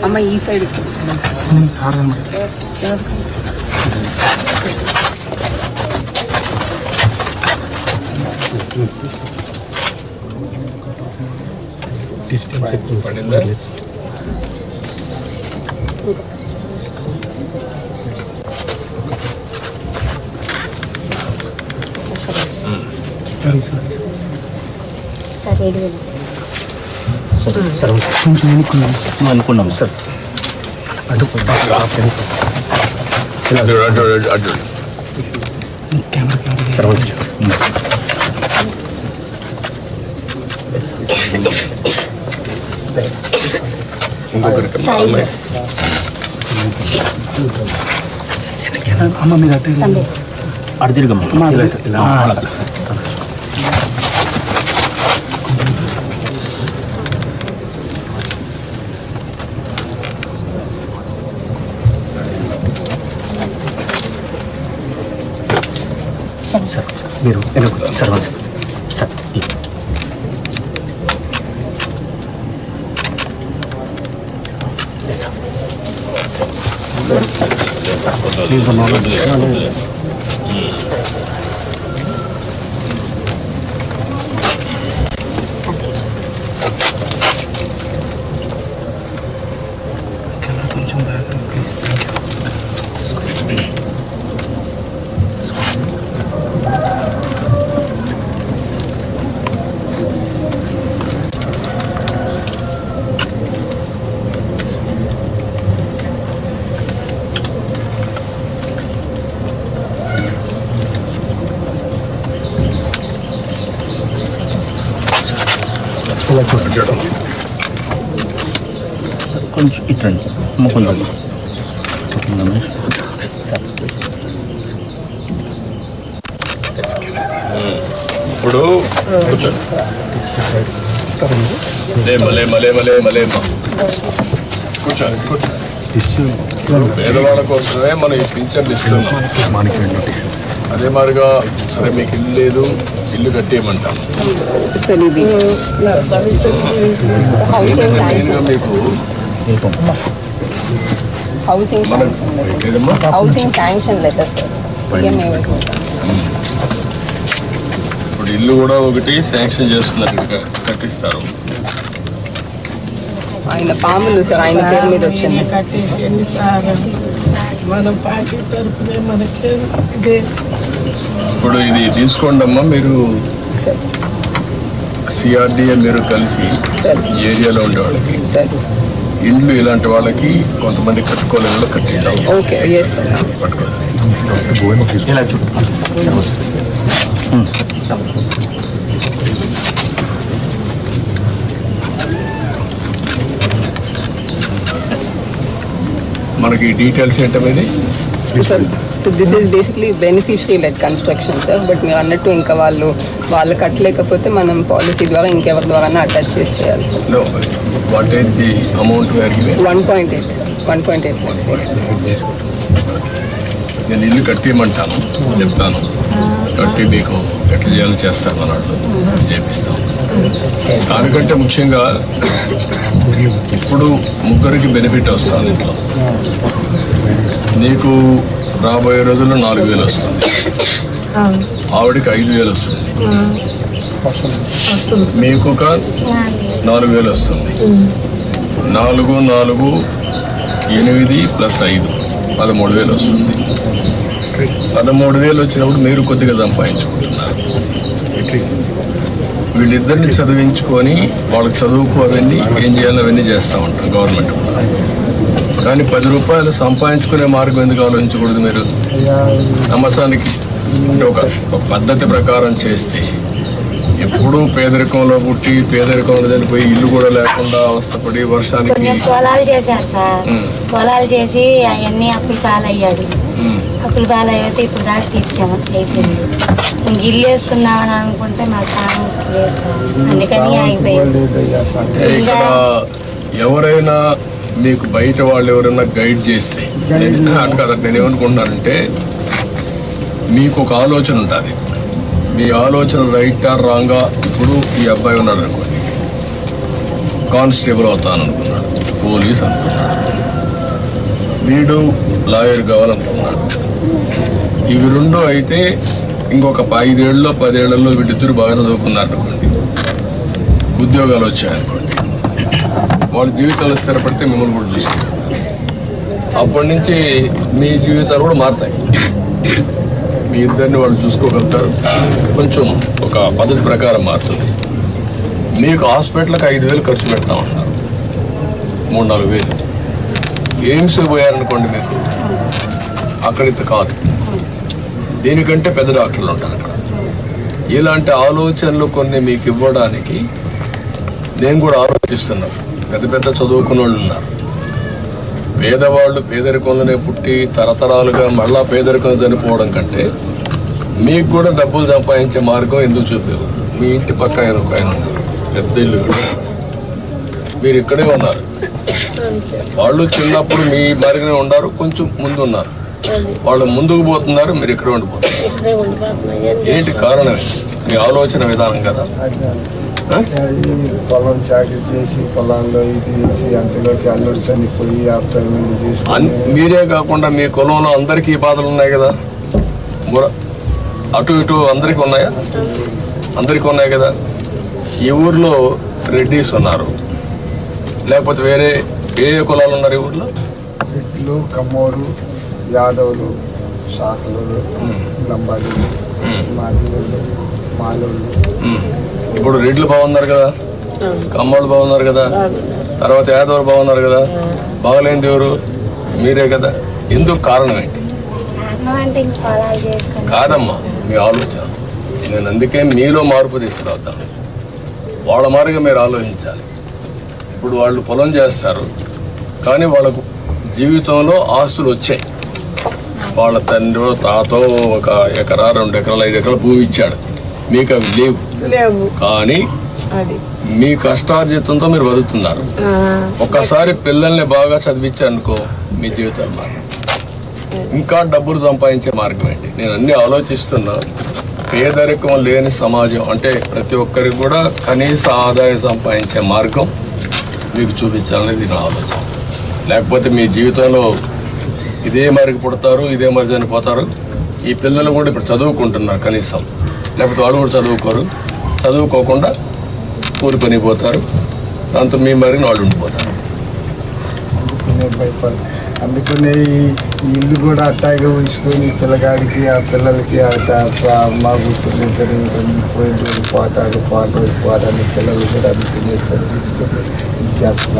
అమ్మ ఈ సైడ్ పడిందా? సార్ కొంచెం అనుకున్నాం సార్. అటు అమ్మ మీద అటు తిరిగమ్మ. మీరు సార్ సార్ ప్లీజ్ కొంచెం ప్లీజ్. Thank you. కొంచెం ఇట్రండి ముకుందండి. ఇప్పుడు పేదవాళ్ళ కోసమే మనం ఈ పింఛన్లు ఇస్తున్నాం. అదే మాదిరిగా సరే మీకు ఇల్లు లేదు, ఇల్లు కట్టేయమంటాం. మెయిన్గా మీకు ఇప్పుడు ఇల్లు కూడా ఒకటి శాంక్షన్ చేస్తున్నారు, కట్టిస్తారు. ఆయన పాములు సార్ ఆయన పేరు మీద వచ్చింది. కట్టేసింది సార్, మన పార్టీ తరఫునే మనకి. ఇప్పుడు ఇది తీసుకోండి అమ్మా, మీరు సిఆర్డిఏ మీరు కలిసి ఏరియాలో ఉండే వాళ్ళకి ఇండ్లు ఇలాంటి వాళ్ళకి కొంతమంది కట్టుకోలేని కట్టిద్దాం. మనకి డీటెయిల్స్ ఏంటనేది so this is basically beneficiary lead construction sir. But మీరు అన్నట్టు ఇంకా వాళ్ళు కట్టలేకపోతే మనం పాలసీ ద్వారా ఇంకెవరి ద్వారా అటాచ్ చేసి చేయాలి sir. What is the amount? 1.8 sir, 1.8 lakhs. నేను ఇల్లు కట్టేయమంటాను, చెప్తాను, కట్టి మీకు ఎట్లా చేయాలో చేస్తాను అన్నట్లు చేపిస్తాం. దానికంటే ముఖ్యంగా ఇప్పుడు ముగ్గురికి బెనిఫిట్ వస్తుంది. ఇంట్లో నీకు రాబోయే రోజుల్లో 4,000 వస్తుంది, ఆవిడకి 5,000 వస్తుంది, మీకు ఒక 4,000 వస్తుంది. 4, 4, 8 + 5 13,000 వస్తుంది. 13,000 వచ్చినప్పుడు మీరు కొద్దిగా సంపాదించుకుంటున్నారు. వీళ్ళిద్దరిని చదివించుకొని వాళ్ళకి చదువుకు అవన్నీ ఏం చేయాలో అవన్నీ చేస్తూ ఉంటాం గవర్నమెంట్ కూడా. కానీ 10 రూపాయలు సంపాదించుకునే మార్గం ఎందుకు ఆలోచించకూడదు? మీరు సంవత్సరానికి అంటే ఒక పద్ధతి ప్రకారం చేస్తే ఎప్పుడూ పేదరికంలో పుట్టి పేదరికంలో చనిపోయి ఇల్లు కూడా లేకుండా అవస్థపడి వర్షానికి పొలాలు చేశారు సార్. పొలాలు చేసి అవన్నీ అప్పులు పాలయ్యాడు. అప్పులు పాలయ్యితే ఇప్పుడు దాకా తీర్చాము, అయిపోయింది. ఇంక ఇల్లు వేసుకుందామని అనుకుంటే మాకు చాలా లేదు సార్, అందుకని ఆగిపోయింది. ఇక్కడ ఎవరైనా మీకు బయట వాళ్ళు ఎవరైనా గైడ్ చేస్తే అటు కదా నేను ఏమనుకుంటున్నానంటే మీకు ఒక ఆలోచన ఉంటుంది. మీ ఆలోచన రైట్ ఆర్ రాంగా. ఇప్పుడు ఈ అబ్బాయి ఉన్నాడు అనుకోండి, కానిస్టేబుల్ అవుతాననుకున్నాడు, పోలీస్ అనుకున్నాడు, వీడు లాయర్ కావాలనుకున్నాడు. ఇవి రెండు అయితే ఇంకొక 5 ఏళ్ళలో 10 ఏళ్లలో వీళ్ళిద్దరు బాగా చదువుకున్నారు అనుకోండి, ఉద్యోగాలు వచ్చాయనుకోండి, వాళ్ళ జీవితాలు స్థిరపడితే మిమ్మల్ని కూడా చూసుకుంటారు. అప్పటి నుంచి మీ జీవితాలు కూడా మారుతాయి. మీ ఇద్దరిని వాళ్ళు చూసుకోగలుగుతారు. కొంచెం ఒక పద్ధతి ప్రకారం మారుతుంది. మీకు హాస్పిటల్కి 5,000 ఖర్చు పెడతా ఉన్నారు, 3-4 వేలు. ఎయిమ్స్ పోయారనుకోండి, మీకు అక్కడ ఇంత కాదు, దీనికంటే పెద్ద డాక్టర్లు ఉంటారు అక్కడ. ఇలాంటి ఆలోచనలు కొన్ని మీకు ఇవ్వడానికి నేను కూడా ఆలోచిస్తున్నాను. పెద్ద పెద్ద చదువుకున్న వాళ్ళు ఉన్నారు, పేదవాళ్ళు పేదరికంలోనే పుట్టి తరతరాలుగా మళ్ళా పేదరికం చనిపోవడం కంటే మీకు కూడా డబ్బులు సంపాదించే మార్గం ఎందుకు చూపేవు? మీ ఇంటి పక్క ఆయన ఒక ఆయన ఉన్నారు, పెద్ద ఇల్లు కూడా, మీరు ఇక్కడే ఉన్నారు. వాళ్ళు చిన్నప్పుడు మీ మరిగినే ఉన్నారు, కొంచెం ముందు ఉన్నారు. వాళ్ళు ముందుకు పోతున్నారు, మీరు ఇక్కడే ఉండిపోతున్నారు. ఏంటి కారణం? మీ ఆలోచన విధానం కదా. పొలం చాకరీ చేసి పొలంలో ఇది చేసి అంతలోకి అల్లుడు చనిపోయి ఆ ప్రేమను చేసి మీరే కాకుండా మీ కులంలో అందరికీ బాధలు ఉన్నాయి కదా, అటు ఇటు అందరికీ ఉన్నాయా? అందరికీ ఉన్నాయి కదా. ఈ ఊర్లో రెడ్డిస్ ఉన్నారు, లేకపోతే వేరే ఏ కులాలు ఉన్నారు ఈ ఊర్లో? రెడ్లు, కమ్మోరు, యాదవులు, శాఖలు, లంబాడీలు, మాదిగోళ్ళు, మాలోళ్ళు. ఇప్పుడు రెడ్లు బాగున్నారు కదా, కమ్మోళ్ళు బాగున్నారు కదా, తర్వాత యాదవులు బాగున్నారు కదా. బాగలేని ఎవరు? మీరే కదా. ఎందుకు? కారణం ఏంటి? కాదమ్మా, మీ ఆలోచన. నేను అందుకే మీలో మార్పు తీసుకురావుతాను. వాళ్ళ మారిగా మీరు ఆలోచించాలి. ఇప్పుడు వాళ్ళు పొలం చేస్తారు, కానీ వాళ్ళకు జీవితంలో ఆస్తులు వచ్చాయి. వాళ్ళ తండ్రి తాతో 1 ఎకరా 2 ఎకరాలు 5 ఎకరాలు భూమి ఇచ్చాడు, మీకు అవి లేవు. కానీ మీ కష్టార్జితంతో మీరు బతుకుతున్నారు. ఒక్కసారి పిల్లల్ని బాగా చదివించారనుకో, మీ జీవితాలు మారు. ఇంకా డబ్బులు సంపాదించే మార్గం ఏంటి? నేను అన్ని ఆలోచిస్తున్నా. పేదరికం లేని సమాజం అంటే ప్రతి ఒక్కరికి కూడా కనీస ఆదాయం సంపాదించే మార్గం మీకు చూపించాలనేది నా ఆలోచన. లేకపోతే మీ జీవితంలో ఇదే మరికి పుడతారు, ఇదే మరి చనిపోతారు. ఈ పిల్లలు కూడా ఇప్పుడు చదువుకుంటున్నారు కనీసం, లేకపోతే వాళ్ళు కూడా చదువుకోరు. చదువుకోకుండా ఊరి పని పోతారు, దాంతో మీ మరిని వాళ్ళు ఉండిపోతారు. అందుకనే ఈ ఇల్లు కూడా అట్టాగా ఉంచుకొని పిల్లగాడికి ఆ పిల్లలకి మా గుర్తులు పోయిన రోజు పోతారు, పోతారని పిల్లలు కూడా అందుకునే చదివించుకొని